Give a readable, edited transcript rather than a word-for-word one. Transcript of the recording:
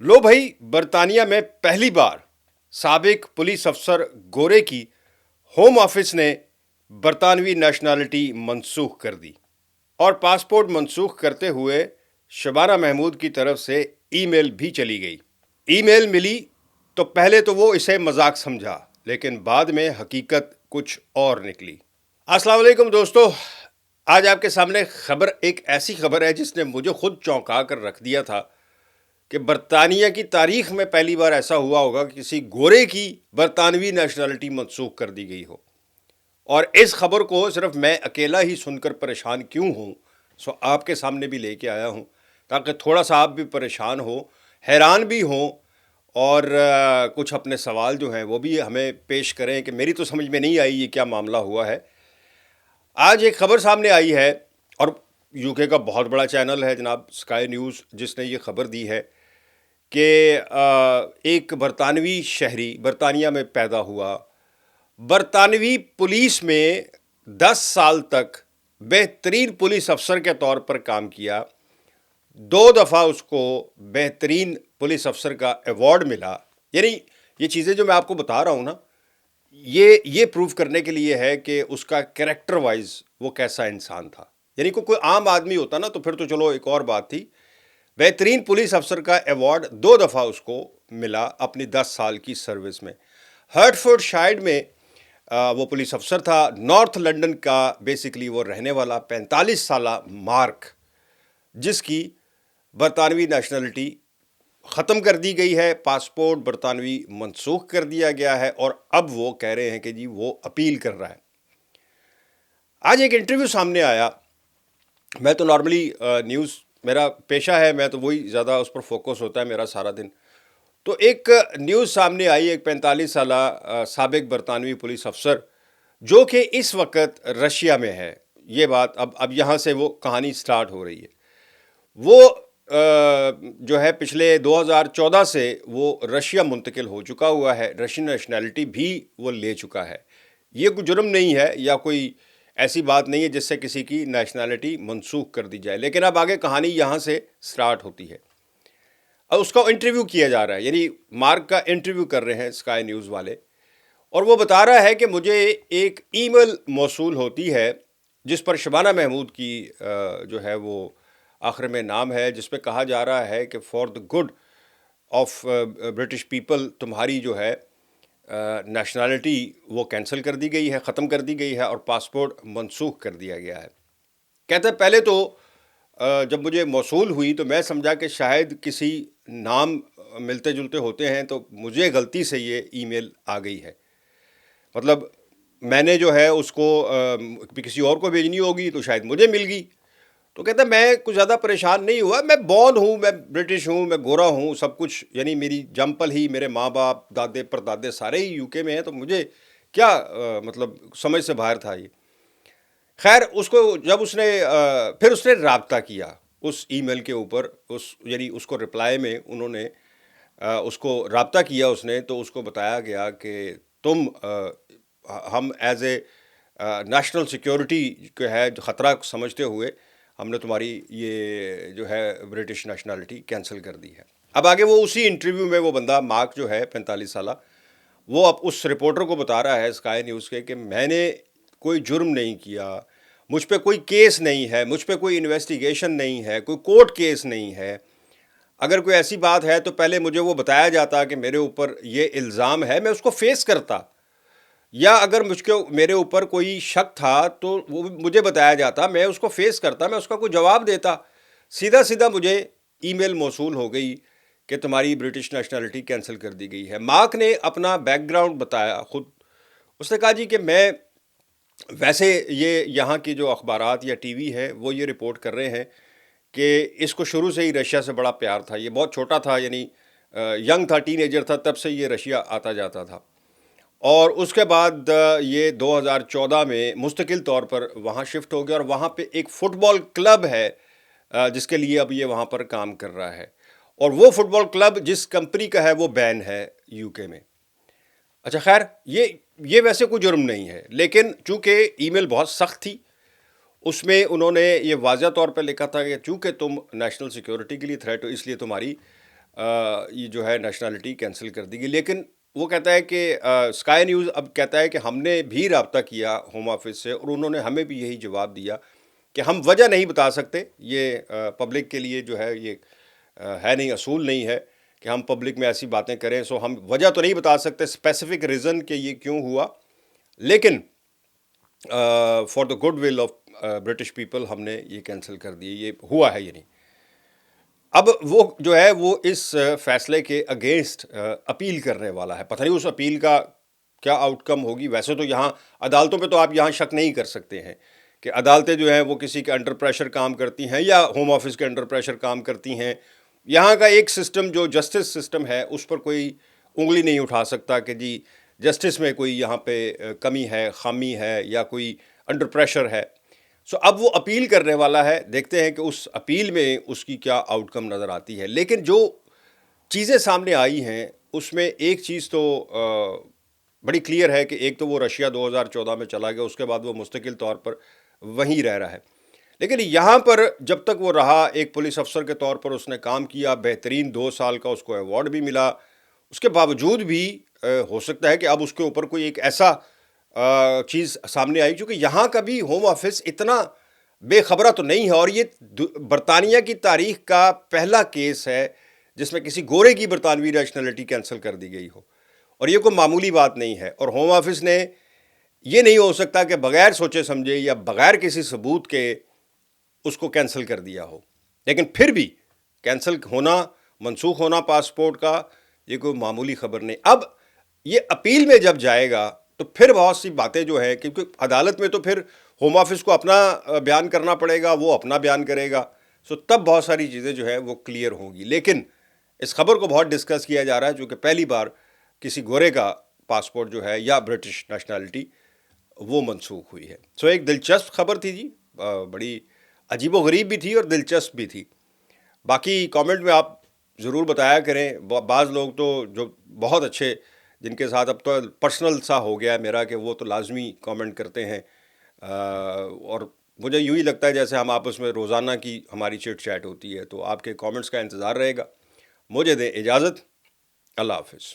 लो भाई, बरतानिया में पहली बार साबिक पुलिस अफसर गोरे की होम ऑफिस ने बरतानवी नेशनैलिटी मनसूख कर दी और पासपोर्ट मनसूख करते हुए शबाना महमूद की तरफ से ईमेल भी चली गई। ईमेल मिली तो पहले तो वो इसे मजाक समझा, लेकिन बाद में हकीकत कुछ और निकली। अस्सलाम वालेकुम दोस्तों, आज आपके सामने खबर एक ऐसी खबर है जिसने मुझे खुद चौंका कर रख दिया था कि बरतानिया की तारीख में पहली बार ऐसा हुआ होगा कि किसी गोरे की बरतानवी नेशनैलिटी मनसूख कर दी गई हो। और इस खबर को सिर्फ मैं अकेला ही सुनकर परेशान क्यों हूँ, सो आपके सामने भी लेके आया हूँ ताकि थोड़ा सा आप भी परेशान हो, हैरान भी हों और कुछ अपने सवाल जो हैं वो भी हमें पेश करें कि मेरी तो समझ में नहीं आई ये क्या मामला हुआ है। आज एक खबर सामने आई है और यूके का बहुत बड़ा चैनल है जनाब स्काई न्यूज़, जिसने ये खबर दी है कि एक बरतानवी शहरी बरतानिया में पैदा हुआ, बरतानवी पुलिस में 10 साल तक बेहतरीन पुलिस अफसर के तौर पर काम किया, 2 दफ़ा उसको बेहतरीन पुलिस अफसर का अवार्ड मिला। यानी ये चीज़ें जो मैं आपको बता रहा हूँ ना, ये प्रूव करने के लिए है कि उसका कैरेक्टर वाइज वो कैसा इंसान था। यानी कोई आम आदमी होता ना तो फिर तो चलो एक और बात थी। बेहतरीन पुलिस अफसर का अवार्ड 2 दफ़ा उसको मिला अपनी 10 साल की सर्विस में। हर्टफोर्डशायर में वो पुलिस अफसर था। नॉर्थ लंदन का बेसिकली वो रहने वाला 45 साला मार्क, जिसकी बरतानवी नेशनलिटी ख़त्म कर दी गई है, पासपोर्ट बरतानवी मनसूख कर दिया गया है और अब वो कह रहे हैं कि जी वो अपील कर रहा है। आज एक इंटरव्यू सामने आया। मैं तो नॉर्मली न्यूज़ मेरा पेशा है, मैं तो वही ज़्यादा उस पर फोकस होता है मेरा सारा दिन। तो एक न्यूज़ सामने आई, एक 45 साला साबिक बरतानवी पुलिस अफसर जो कि इस वक्त रशिया में है। ये बात अब यहाँ से वो कहानी स्टार्ट हो रही है। वो जो है पिछले 2014 से वो रशिया मुंतकिल हो चुका हुआ है, रशियन नेशनैलिटी भी वो ले चुका है। ये कोई जुर्म नहीं है या कोई ऐसी बात नहीं है जिससे किसी की नेशनैलिटी मनसूख कर दी जाए, लेकिन अब आगे कहानी यहाँ से स्टार्ट होती है। अब उसका इंटरव्यू किया जा रहा है, यानी मार्क का इंटरव्यू कर रहे हैं स्काई न्यूज़ वाले, और वो बता रहा है कि मुझे एक ईमेल मौसूल होती है जिस पर शबाना महमूद की जो है वो आखिर में नाम है, जिस पे कहा जा रहा है कि for the good of British people तुम्हारी जो है नेशनैलिटी वो कैंसिल कर दी गई है, ख़त्म कर दी गई है और पासपोर्ट मनसूख कर दिया गया है। कहते हैं पहले तो जब मुझे मौसूल हुई तो मैं समझा कि शायद किसी नाम मिलते जुलते होते हैं, तो मुझे गलती से ये ईमेल आ गई है। मतलब मैंने जो है उसको किसी और को भेजनी होगी तो शायद मुझे मिल गई। तो कहता मैं कुछ ज़्यादा परेशान नहीं हुआ, मैं बॉर्न हूँ, मैं ब्रिटिश हूँ, मैं गोरा हूँ, सब कुछ यानी मेरी जंपल ही, मेरे माँ बाप दादे परदादे सारे ही यूके में हैं, तो मुझे क्या मतलब समझ से बाहर था ये। खैर उसको जब उसने फिर उसने राब्ता किया उस ईमेल के ऊपर, उस यानी उसको रिप्लाई में उन्होंने उसको राब्ता किया उसने, तो उसको बताया गया कि तुम हम एज ए नेशनल सिक्योरिटी जो है ख़तरा समझते हुए हमने तुम्हारी ये जो है ब्रिटिश नेशनैलिटी कैंसिल कर दी है। अब आगे वो उसी इंटरव्यू में वो बंदा मार्क जो है 45 साला, वो अब उस रिपोर्टर को बता रहा है स्काई न्यूज़ के कि मैंने कोई जुर्म नहीं किया, मुझ पे कोई केस नहीं है, मुझ पे कोई इन्वेस्टिगेशन नहीं है, कोई कोर्ट केस नहीं है। अगर कोई ऐसी बात है तो पहले मुझे वो बताया जाता कि मेरे ऊपर ये इल्ज़ाम है, मैं उसको फेस करता, या अगर मुझको मेरे ऊपर कोई शक था तो वो मुझे बताया जाता, मैं उसको फेस करता, मैं उसका कोई जवाब देता। सीधा सीधा मुझे ईमेल मौसूल हो गई कि तुम्हारी ब्रिटिश नेशनैलिटी कैंसिल कर दी गई है। मार्क ने अपना बैकग्राउंड बताया खुद। उसने कहा जी कि मैं वैसे ये यहाँ की जो अखबारात या टीवी है वो ये रिपोर्ट कर रहे हैं कि इसको शुरू से ही रशिया से बड़ा प्यार था। ये बहुत छोटा था, यानी यंग था, टीनेजर था, तब से ये रशिया आता जाता था। और उसके बाद ये 2014 में मुस्तकिल तौर पर वहाँ शिफ्ट हो गया और वहाँ पे एक फ़ुटबॉल क्लब है जिसके लिए अब ये वहाँ पर काम कर रहा है। और वो फ़ुटबॉल क्लब जिस कंपनी का है वो बैन है यूके में। अच्छा खैर, ये वैसे कोई जुर्म नहीं है, लेकिन चूँकि ईमेल बहुत सख्त थी, उसमें उन्होंने ये वाज़ह तौर पर लिखा था कि चूँकि तुम नेशनल सिक्योरिटी के लिए थ्रेट हो, इसलिए तुम्हारी یہ جو ہے نیشنلٹی کینسل کر دی گئی. لیکن وہ کہتا ہے کہ اسکائی نیوز اب کہتا ہے کہ ہم نے بھی رابطہ کیا ہوم آفس سے اور انہوں نے ہمیں بھی یہی جواب دیا کہ ہم وجہ نہیں بتا سکتے. یہ پبلک کے لیے جو ہے یہ ہے نہیں، اصول نہیں ہے کہ ہم پبلک میں ایسی باتیں کریں. سو ہم وجہ تو نہیں بتا سکتے اسپیسیفک ریزن کہ یہ کیوں ہوا، لیکن for the good will of British people ہم نے یہ کینسل کر دی. یہ ہوا ہے یعنی اب وہ جو ہے وہ اس فیصلے کے اگینسٹ اپیل کرنے والا ہے. پتہ نہیں اس اپیل کا کیا آؤٹ کم ہوگی. ویسے تو یہاں عدالتوں پہ تو آپ یہاں شک نہیں کر سکتے ہیں کہ عدالتیں جو ہیں وہ کسی کے انڈر پریشر کام کرتی ہیں یا ہوم آفس کے انڈر پریشر کام کرتی ہیں. یہاں کا ایک سسٹم جو جسٹس سسٹم ہے اس پر کوئی انگلی نہیں اٹھا سکتا کہ جی جسٹس میں کوئی یہاں پہ کمی ہے، خامی ہے یا کوئی انڈر پریشر ہے. سو اب وہ اپیل کرنے والا ہے. دیکھتے ہیں کہ اس اپیل میں اس کی کیا آؤٹ کم نظر آتی ہے. لیکن جو چیزیں سامنے آئی ہیں اس میں ایک چیز تو بڑی کلیئر ہے کہ ایک تو وہ رشیا 2014 میں چلا گیا، اس کے بعد وہ مستقل طور پر وہیں رہ رہا ہے. لیکن یہاں پر جب تک وہ رہا ایک پولیس افسر کے طور پر اس نے کام کیا، بہترین 2 سال کا اس کو ایوارڈ بھی ملا. اس کے باوجود بھی ہو سکتا ہے کہ اب اس کے اوپر کوئی ایک ایسا چیز سامنے آئی، کیونکہ یہاں کا بھی ہوم آفس اتنا بے خبرہ تو نہیں ہے. اور یہ برطانیہ کی تاریخ کا پہلا کیس ہے جس میں کسی گورے کی برطانوی نیشنلٹی کینسل کر دی گئی ہو، اور یہ کوئی معمولی بات نہیں ہے. اور ہوم آفس نے یہ نہیں ہو سکتا کہ بغیر سوچے سمجھے یا بغیر کسی ثبوت کے اس کو کینسل کر دیا ہو. لیکن پھر بھی کینسل ہونا، منسوخ ہونا پاسپورٹ کا، یہ کوئی معمولی خبر نہیں. اب یہ اپیل میں جب جائے گا تو پھر بہت سی باتیں جو ہیں، کیونکہ عدالت میں تو پھر ہوم آفس کو اپنا بیان کرنا پڑے گا، وہ اپنا بیان کرے گا. سو تب بہت ساری چیزیں جو ہیں وہ کلیئر ہوں گی. لیکن اس خبر کو بہت ڈسکس کیا جا رہا ہے چونکہ پہلی بار کسی گورے کا پاسپورٹ جو ہے یا برٹش نیشنلٹی وہ منسوخ ہوئی ہے. سو ایک دلچسپ خبر تھی جی، بڑی عجیب و غریب بھی تھی اور دلچسپ بھی تھی. باقی کامنٹ میں آپ ضرور بتایا کریں. بعض لوگ تو جو بہت اچھے، جن کے ساتھ اب تو پرسنل سا ہو گیا ہے میرا، کہ وہ تو لازمی کامنٹ کرتے ہیں. اور مجھے یوں ہی لگتا ہے جیسے ہم آپس میں روزانہ کی ہماری چٹ چیٹ ہوتی ہے. تو آپ کے کامنٹس کا انتظار رہے گا. مجھے دیں اجازت. اللہ حافظ.